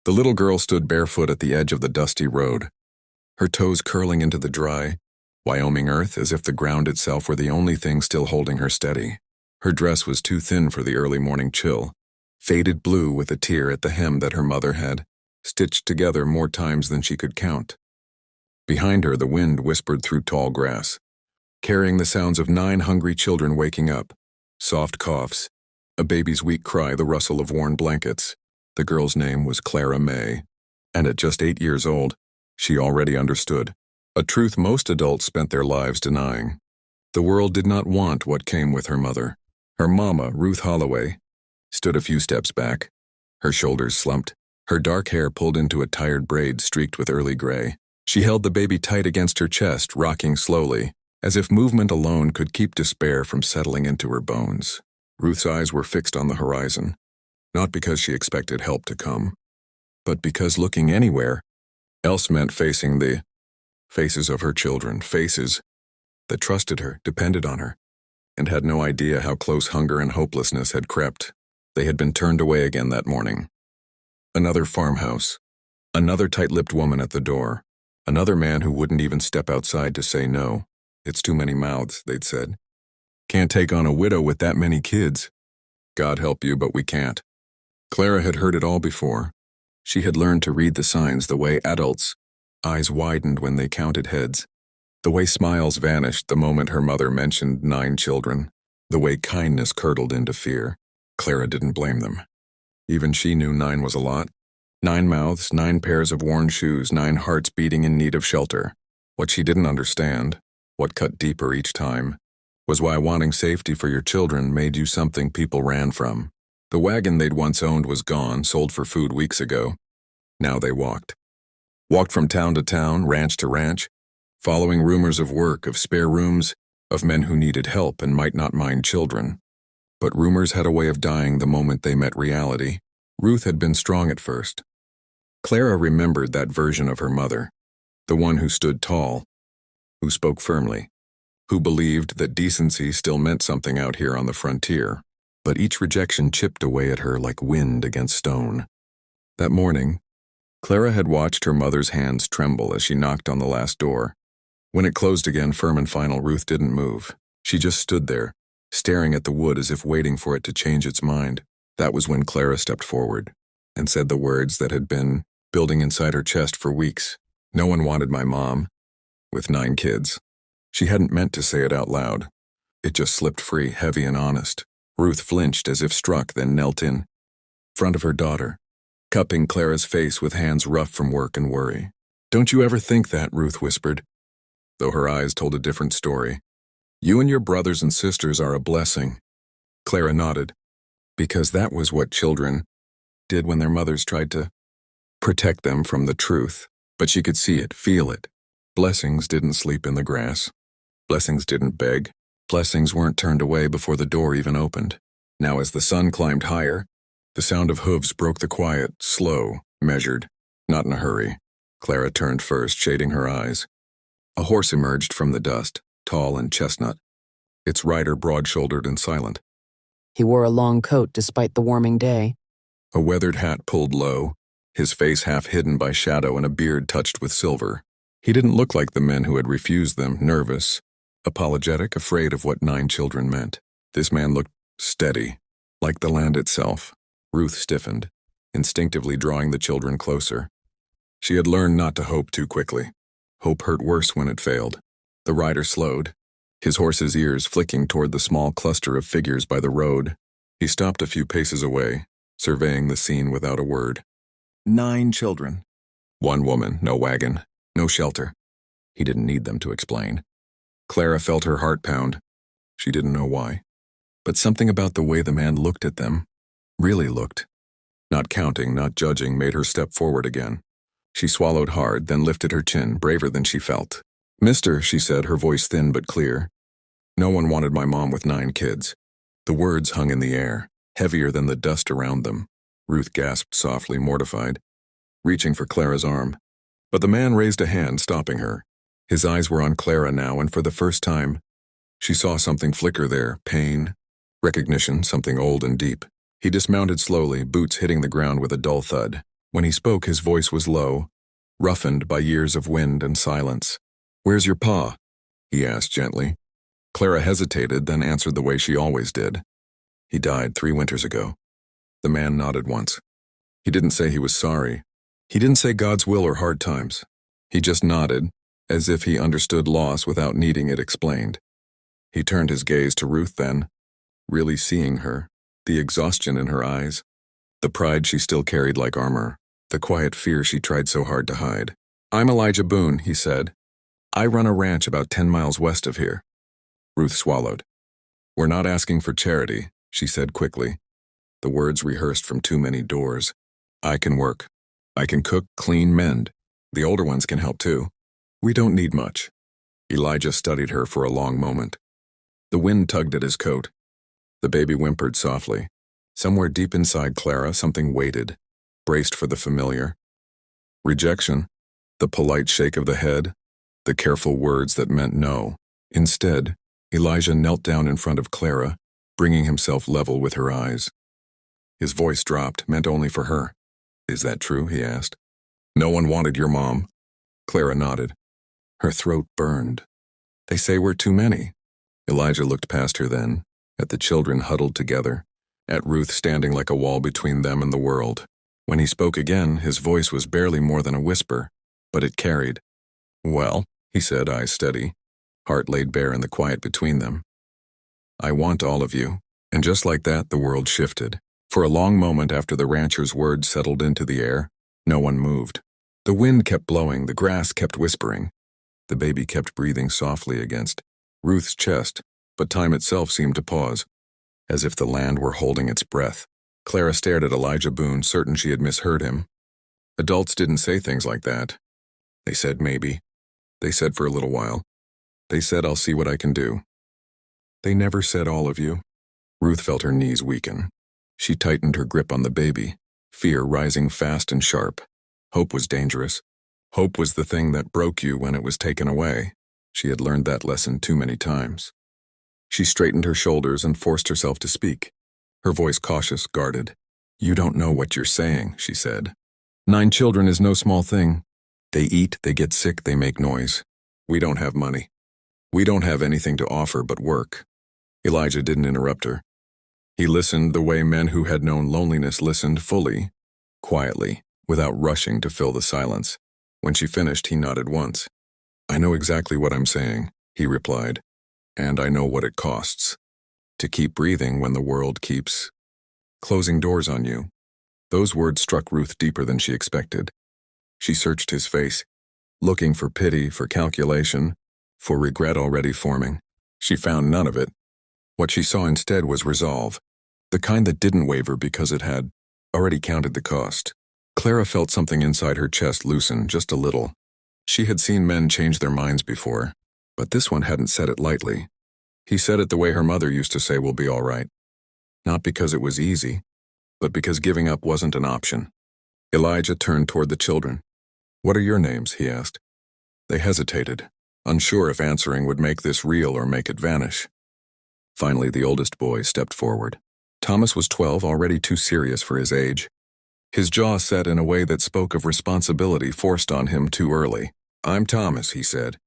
The little girl stood barefoot at the edge of the dusty road, her toes curling into the dry, Wyoming earth as if the ground itself were the only thing still holding her steady. Her dress was too thin for the early morning chill, faded blue with a tear at the hem that her mother had stitched together more times than she could count. Behind her, the wind whispered through tall grass, carrying the sounds of 9 hungry children waking up, soft coughs, a baby's weak cry, the rustle of worn blankets. The girl's name was Clara May, and at just 8 years old, she already understood, a truth most adults spent their lives denying. The world did not want what came with her mother. Her mama, Ruth Holloway, stood a few steps back, her shoulders slumped, her dark hair pulled into a tired braid streaked with early gray. She held the baby tight against her chest, rocking slowly, as if movement alone could keep despair from settling into her bones. Ruth's eyes were fixed on the horizon, not because she expected help to come, but because looking anywhere else meant facing the faces of her children, faces that trusted her, depended on her, and had no idea how close hunger and hopelessness had crept. They had been turned away again that morning. Another farmhouse, another tight-lipped woman at the door, another man who wouldn't even step outside to say no. It's too many mouths, they'd said. Can't take on a widow with that many kids. God help you, but we can't. Clara had heard it all before. She had learned to read the signs the way adults' eyes widened when they counted heads, the way smiles vanished the moment her mother mentioned 9 children, the way kindness curdled into fear. Clara didn't blame them. Even she knew 9 was a lot. 9 mouths, 9 pairs of worn shoes, 9 hearts beating in need of shelter. What she didn't understand, what cut deeper each time, was why wanting safety for your children made you something people ran from. The wagon they'd once owned was gone, sold for food weeks ago. Now they walked. Walked from town to town, ranch to ranch, following rumors of work, of spare rooms, of men who needed help and might not mind children. But rumors had a way of dying the moment they met reality. Ruth had been strong at first. Clara remembered that version of her mother, the one who stood tall, who spoke firmly, who believed that decency still meant something out here on the frontier. But each rejection chipped away at her like wind against stone. That morning, Clara had watched her mother's hands tremble as she knocked on the last door. When it closed again, firm and final, Ruth didn't move. She just stood there, staring at the wood as if waiting for it to change its mind. That was when Clara stepped forward and said the words that had been building inside her chest for weeks. No one wanted my mom, with 9 kids. She hadn't meant to say it out loud. It just slipped free, heavy and honest. Ruth flinched as if struck, then knelt in front of her daughter, cupping Clara's face with hands rough from work and worry. Don't you ever think that, Ruth whispered, though her eyes told a different story. You and your brothers and sisters are a blessing. Clara nodded, because that was what children did when their mothers tried to protect them from the truth. But she could see it, feel it. Blessings didn't sleep in the grass. Blessings didn't beg. Blessings weren't turned away before the door even opened. Now as the sun climbed higher, the sound of hooves broke the quiet, slow, measured, not in a hurry. Clara turned first, shading her eyes. A horse emerged from the dust, tall and chestnut, its rider broad-shouldered and silent. He wore a long coat despite the warming day. A weathered hat pulled low, his face half hidden by shadow and a beard touched with silver. He didn't look like the men who had refused them, nervous, apologetic, afraid of what 9 children meant. This man looked steady, like the land itself. Ruth stiffened, instinctively drawing the children closer. She had learned not to hope too quickly. Hope hurt worse when it failed. The rider slowed, his horse's ears flicking toward the small cluster of figures by the road. He stopped a few paces away, surveying the scene without a word. 9 children. 1 woman, no wagon, no shelter. He didn't need them to explain. Clara felt her heart pound. She didn't know why. But something about the way the man looked at them, really looked, not counting, not judging, made her step forward again. She swallowed hard, then lifted her chin, braver than she felt. Mister, she said, her voice thin but clear. No one wanted my mom with 9 kids. The words hung in the air, heavier than the dust around them. Ruth gasped softly, mortified, reaching for Clara's arm. But the man raised a hand, stopping her. His eyes were on Clara now, and for the first time, she saw something flicker there, pain, recognition, something old and deep. He dismounted slowly, boots hitting the ground with a dull thud. When he spoke, his voice was low, roughened by years of wind and silence. "Where's your pa?" he asked gently. Clara hesitated, then answered the way she always did. "He died 3 winters ago." The man nodded once. He didn't say he was sorry. He didn't say God's will or hard times. He just nodded, as if he understood loss without needing it explained. He turned his gaze to Ruth then, really seeing her, the exhaustion in her eyes, the pride she still carried like armor, the quiet fear she tried so hard to hide. "I'm Elijah Boone," he said. "I run a ranch about 10 miles west of here." Ruth swallowed. "We're not asking for charity," she said quickly, the words rehearsed from too many doors. "I can work. I can cook, clean, mend. The older ones can help too. We don't need much." Elijah studied her for a long moment. The wind tugged at his coat. The baby whimpered softly. Somewhere deep inside Clara, something waited, braced for the familiar. Rejection, the polite shake of the head, the careful words that meant no. Instead, Elijah knelt down in front of Clara, bringing himself level with her eyes. His voice dropped, meant only for her. "Is that true?" he asked. "No one wanted your mom." Clara nodded. Her throat burned. "They say we're too many." Elijah looked past her then, at the children huddled together, at Ruth standing like a wall between them and the world. When he spoke again, his voice was barely more than a whisper, but it carried. "Well," he said, eyes steady, heart laid bare in the quiet between them. "I want all of you." And just like that, the world shifted. For a long moment after the rancher's words settled into the air, no one moved. The wind kept blowing, the grass kept whispering. The baby kept breathing softly against Ruth's chest, but time itself seemed to pause, as if the land were holding its breath. Clara stared at Elijah Boone, certain she had misheard him. Adults didn't say things like that. They said maybe. They said for a little while. They said, "I'll see what I can do." They never said all of you. Ruth felt her knees weaken. She tightened her grip on the baby, fear rising fast and sharp. Hope was dangerous. Hope was the thing that broke you when it was taken away. She had learned that lesson too many times. She straightened her shoulders and forced herself to speak, her voice cautious, guarded. "You don't know what you're saying," she said. 9 children is no small thing. They eat, they get sick, they make noise. We don't have money. We don't have anything to offer but work." Elijah didn't interrupt her. He listened the way men who had known loneliness listened, fully, quietly, without rushing to fill the silence. When she finished, he nodded once. "I know exactly what I'm saying," he replied, "and I know what it costs. To keep breathing when the world keeps closing doors on you." Those words struck Ruth deeper than she expected. She searched his face, looking for pity, for calculation, for regret already forming. She found none of it. What she saw instead was resolve, the kind that didn't waver because it had already counted the cost. Clara felt something inside her chest loosen just a little. She had seen men change their minds before, but this one hadn't said it lightly. He said it the way her mother used to say, "We'll be all right." Not because it was easy, but because giving up wasn't an option. Elijah turned toward the children. "What are your names?" he asked. They hesitated, unsure if answering would make this real or make it vanish. Finally, the oldest boy stepped forward. Thomas was 12, already too serious for his age. His jaw set in a way that spoke of responsibility forced on him too early. "I'm Thomas," he said.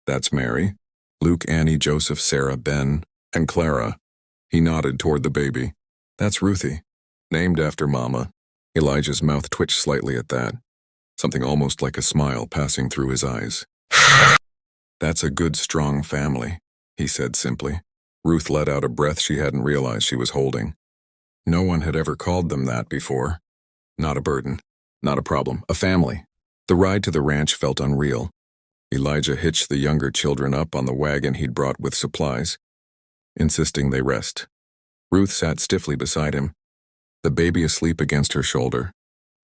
"That's Mary, Luke, Annie, Joseph, Sarah, Ben, and Clara." He nodded toward the baby. "That's Ruthie, named after Mama." Elijah's mouth twitched slightly at that, something almost like a smile passing through his eyes. "That's a good, strong family," he said simply. Ruth let out a breath she hadn't realized she was holding. No one had ever called them that before. Not a burden, not a problem, a family. The ride to the ranch felt unreal. Elijah hitched the younger children up on the wagon he'd brought with supplies, insisting they rest. Ruth sat stiffly beside him, the baby asleep against her shoulder,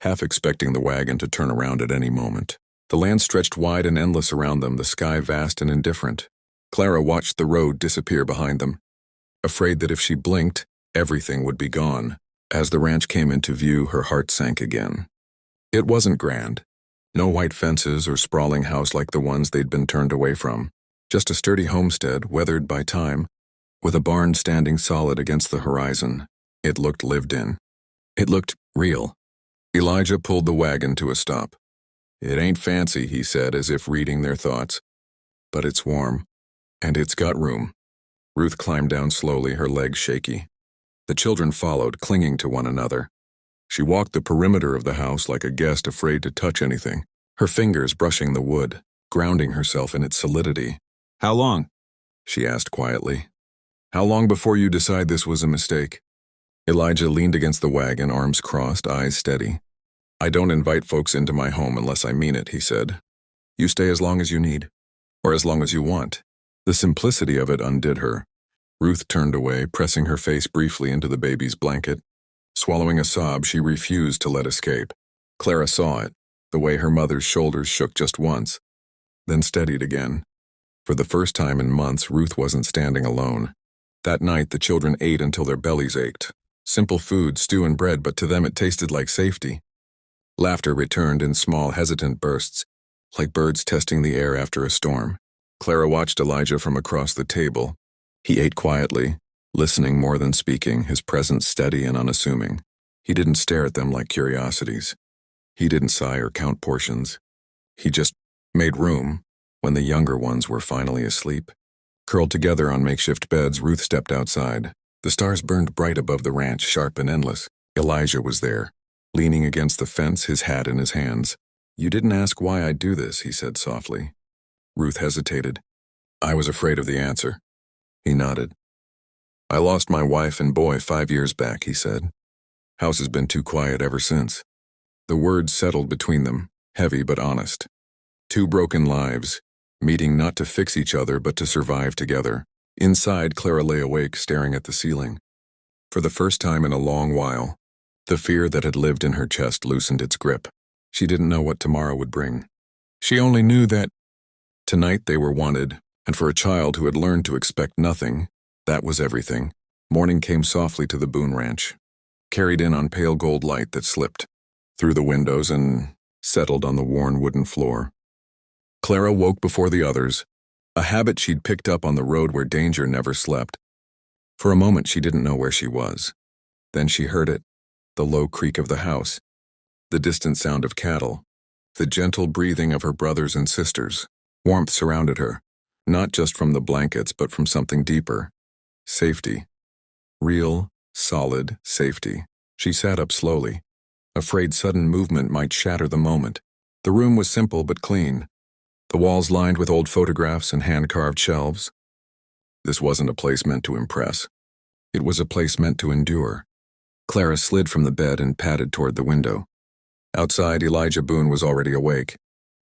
half expecting the wagon to turn around at any moment. The land stretched wide and endless around them, the sky vast and indifferent. Clara watched the road disappear behind them, afraid that if she blinked, everything would be gone. As the ranch came into view, her heart sank again. It wasn't grand. No white fences or sprawling house like the ones they'd been turned away from. Just a sturdy homestead, weathered by time, with a barn standing solid against the horizon. It looked lived in. It looked real. Elijah pulled the wagon to a stop. "It ain't fancy," he said, as if reading their thoughts. "But it's warm. And it's got room." Ruth climbed down slowly, her legs shaky. The children followed, clinging to one another. She walked the perimeter of the house like a guest afraid to touch anything, her fingers brushing the wood, grounding herself in its solidity. "How long?" she asked quietly. "How long before you decide this was a mistake?" Elijah leaned against the wagon, arms crossed, eyes steady. "I don't invite folks into my home unless I mean it," he said. "You stay as long as you need, or as long as you want." The simplicity of it undid her. Ruth turned away, pressing her face briefly into the baby's blanket. Swallowing a sob she refused to let escape. Clara saw it, the way her mother's shoulders shook just once, then steadied again. For the first time in months, Ruth wasn't standing alone. That night, the children ate until their bellies ached. Simple food, stew and bread, but to them it tasted like safety. Laughter returned in small, hesitant bursts, like birds testing the air after a storm. Clara watched Elijah from across the table. He ate quietly, listening more than speaking, his presence steady and unassuming. He didn't stare at them like curiosities. He didn't sigh or count portions. He just made room when the younger ones were finally asleep. Curled together on makeshift beds, Ruth stepped outside. The stars burned bright above the ranch, sharp and endless. Elijah was there, leaning against the fence, his hat in his hands. "You didn't ask why I'd do this," he said softly. Ruth hesitated. "I was afraid of the answer." He nodded. "I lost my wife and boy 5 years back," he said. "House has been too quiet ever since." The words settled between them, heavy but honest. Two broken lives, meeting not to fix each other but to survive together. Inside, Clara lay awake, staring at the ceiling. For the first time in a long while, the fear that had lived in her chest loosened its grip. She didn't know what tomorrow would bring. She only knew that tonight they were wanted, and for a child who had learned to expect nothing, that was everything. Morning came softly to the Boone Ranch, carried in on pale gold light that slipped through the windows and settled on the worn wooden floor. Clara woke before the others, a habit she'd picked up on the road where danger never slept. For a moment she didn't know where she was. Then she heard it, the low creak of the house, the distant sound of cattle, the gentle breathing of her brothers and sisters. Warmth surrounded her, not just from the blankets but from something deeper. Safety. Real, solid safety. She sat up slowly, afraid sudden movement might shatter the moment. The room was simple but clean, the walls lined with old photographs and hand-carved shelves. This wasn't a place meant to impress. It was a place meant to endure. Clara slid from the bed and padded toward the window. Outside, Elijah Boone was already awake,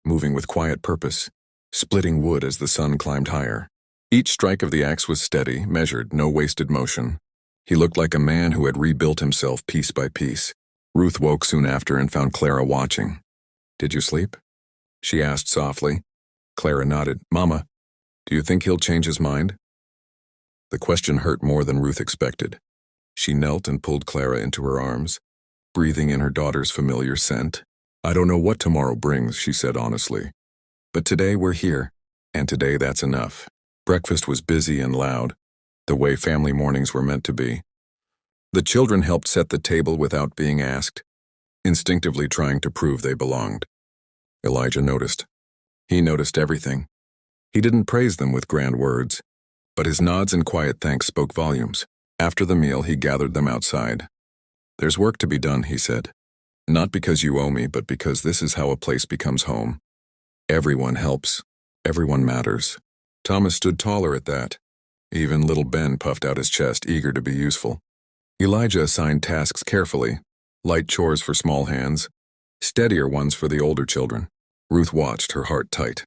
moving with quiet purpose, splitting wood as the sun climbed higher. Each strike of the axe was steady, measured, no wasted motion. He looked like a man who had rebuilt himself piece by piece. Ruth woke soon after and found Clara watching. "Did you sleep?" she asked softly. Clara nodded. "Mama, do you think he'll change his mind?" The question hurt more than Ruth expected. She knelt and pulled Clara into her arms, breathing in her daughter's familiar scent. "I don't know what tomorrow brings," she said honestly. "But today we're here, and today that's enough." Breakfast was busy and loud, the way family mornings were meant to be. The children helped set the table without being asked, instinctively trying to prove they belonged. Elijah noticed. He noticed everything. He didn't praise them with grand words, but his nods and quiet thanks spoke volumes. After the meal, he gathered them outside. "There's work to be done," he said. "Not because you owe me, but because this is how a place becomes home. Everyone helps. Everyone matters." Thomas stood taller at that. Even little Ben puffed out his chest, eager to be useful. Elijah assigned tasks carefully, light chores for small hands, steadier ones for the older children. Ruth watched, her heart tight.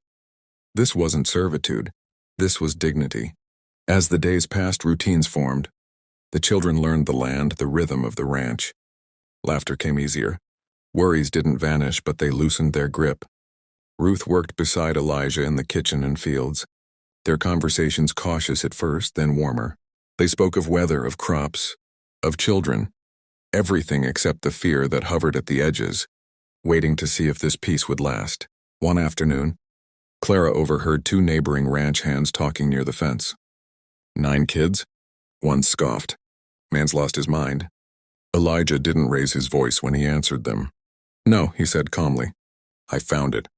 This wasn't servitude. This was dignity. As the days passed, routines formed. The children learned the land, the rhythm of the ranch. Laughter came easier. Worries didn't vanish, but they loosened their grip. Ruth worked beside Elijah in the kitchen and fields. Their conversations cautious at first, then warmer. They spoke of weather, of crops, of children. Everything except the fear that hovered at the edges, waiting to see if this peace would last. One afternoon, Clara overheard two neighboring ranch hands talking near the fence. 9 kids? One scoffed. "Man's lost his mind." Elijah didn't raise his voice when he answered them. No, he said calmly. I found it.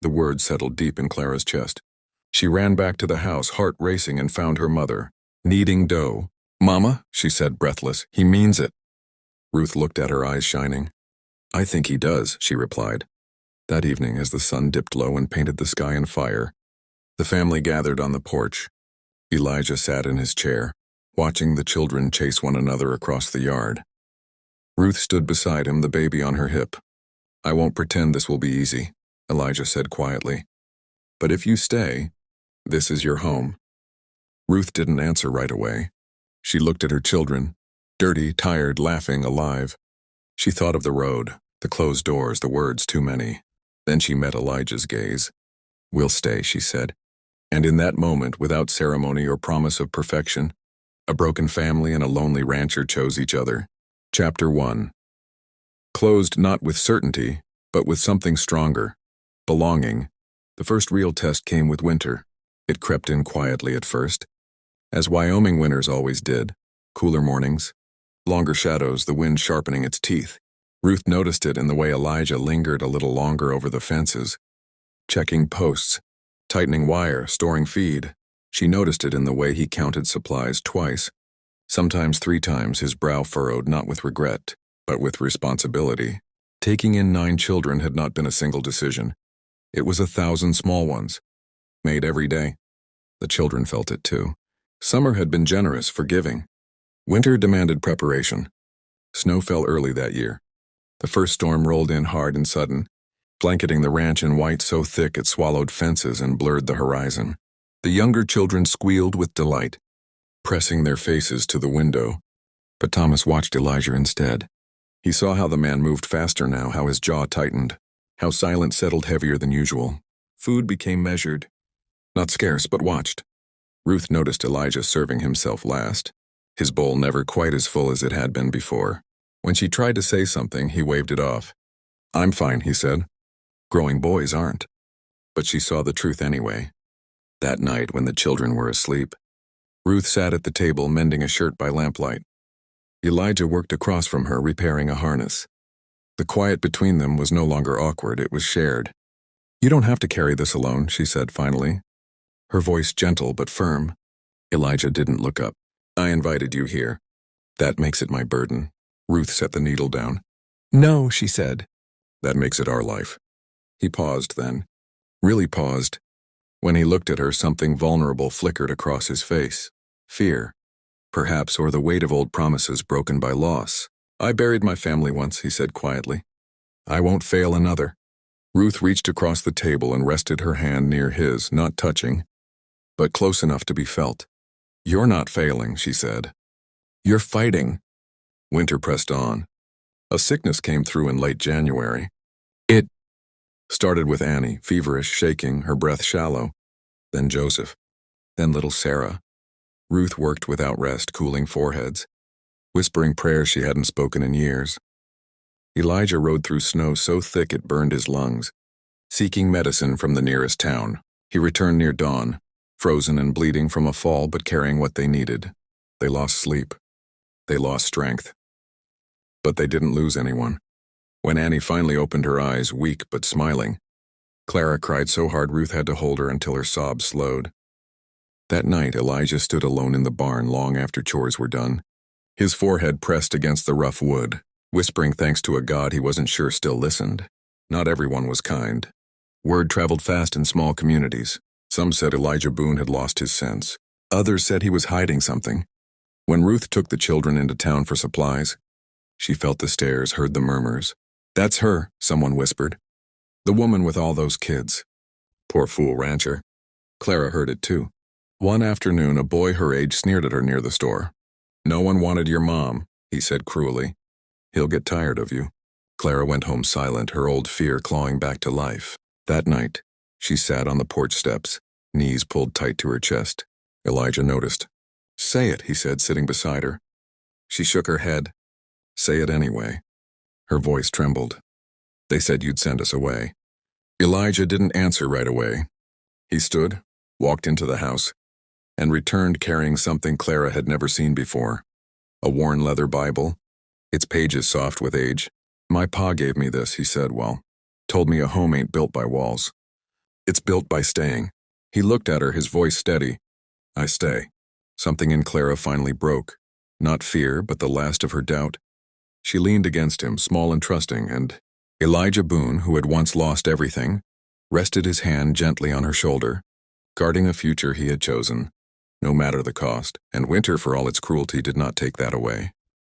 The words settled deep in Clara's chest. She ran back to the house, heart racing, and found her mother, kneading dough. Mama, she said breathless, he means it. Ruth looked at her, eyes shining. I think he does, she replied. That evening, as the sun dipped low and painted the sky in fire, the family gathered on the porch. Elijah sat in his chair, watching the children chase one another across the yard. Ruth stood beside him, the baby on her hip. I won't pretend this will be easy, Elijah said quietly. But if you stay, this is your home. Ruth didn't answer right away. She looked at her children, dirty, tired, laughing, alive. She thought of the road, the closed doors, the words too many. Then she met Elijah's gaze. We'll stay, she said. And in that moment, without ceremony or promise of perfection, a broken family and a lonely rancher chose each other. Chapter 1. Closed not with certainty, but with something stronger. Belonging. The first real test came with winter. It crept in quietly at first, as Wyoming winters always did. Cooler mornings, longer shadows, the wind sharpening its teeth. Ruth noticed it in the way Elijah lingered a little longer over the fences, checking posts, tightening wire, storing feed. She noticed it in the way he counted supplies twice, sometimes 3 times, his brow furrowed not with regret, but with responsibility. Taking in 9 children had not been a single decision. It was 1,000 small ones, made every day. The children felt it too. Summer had been generous, forgiving. Winter demanded preparation. Snow fell early that year. The first storm rolled in hard and sudden, blanketing the ranch in white so thick it swallowed fences and blurred the horizon. The younger children squealed with delight, pressing their faces to the window. But Thomas watched Elijah instead. He saw how the man moved faster now, how his jaw tightened, how silence settled heavier than usual. Food became measured, not scarce, but watched. Ruth noticed Elijah serving himself last, his bowl never quite as full as it had been before. When she tried to say something, he waved it off. I'm fine, he said. Growing boys aren't. But she saw the truth anyway. That night, when the children were asleep, Ruth sat at the table mending a shirt by lamplight. Elijah worked across from her, repairing a harness. The quiet between them was no longer awkward, it was shared. You don't have to carry this alone, she said finally, her voice gentle but firm. Elijah didn't look up. I invited you here. That makes it my burden. Ruth set the needle down. No, she said. That makes it our life. He paused then. Really paused. When he looked at her, something vulnerable flickered across his face. Fear, perhaps, or the weight of old promises broken by loss. I buried my family once, he said quietly. I won't fail another. Ruth reached across the table and rested her hand near his, not touching, but close enough to be felt. You're not failing, she said. You're fighting. Winter pressed on. A sickness came through in late January. It started with Annie, feverish, shaking, her breath shallow. Then Joseph. Then little Sarah. Ruth worked without rest, cooling foreheads, whispering prayers she hadn't spoken in years. Elijah rode through snow so thick it burned his lungs, seeking medicine from the nearest town. He returned near dawn, frozen and bleeding from a fall but carrying what they needed. They lost sleep. They lost strength. But they didn't lose anyone. When Annie finally opened her eyes, weak but smiling, Clara cried so hard Ruth had to hold her until her sobs slowed. That night, Elijah stood alone in the barn long after chores were done, his forehead pressed against the rough wood, whispering thanks to a God he wasn't sure still listened. Not everyone was kind. Word traveled fast in small communities. Some said Elijah Boone had lost his sense. Others said he was hiding something. When Ruth took the children into town for supplies, she felt the stares, heard the murmurs. That's her, someone whispered. The woman with all those kids. Poor fool rancher. Clara heard it too. One afternoon, a boy her age sneered at her near the store. No one wanted your mom, he said cruelly. He'll get tired of you. Clara went home silent, her old fear clawing back to life. That night, she sat on the porch steps, knees pulled tight to her chest. Elijah noticed. Say it, he said, sitting beside her. She shook her head. Say it anyway. Her voice trembled. They said you'd send us away. Elijah didn't answer right away. He stood, walked into the house, and returned carrying something Clara had never seen before. A worn leather Bible, its pages soft with age, My pa gave me this, he said, told me a home ain't built by walls. It's built by staying. He looked at her, his voice steady. I stay. Something in Clara finally broke. Not fear, but the last of her doubt. She leaned against him, small and trusting, and Elijah Boone, who had once lost everything, rested his hand gently on her shoulder, guarding a future he had chosen, no matter the cost, and winter, for all its cruelty, did not take that away.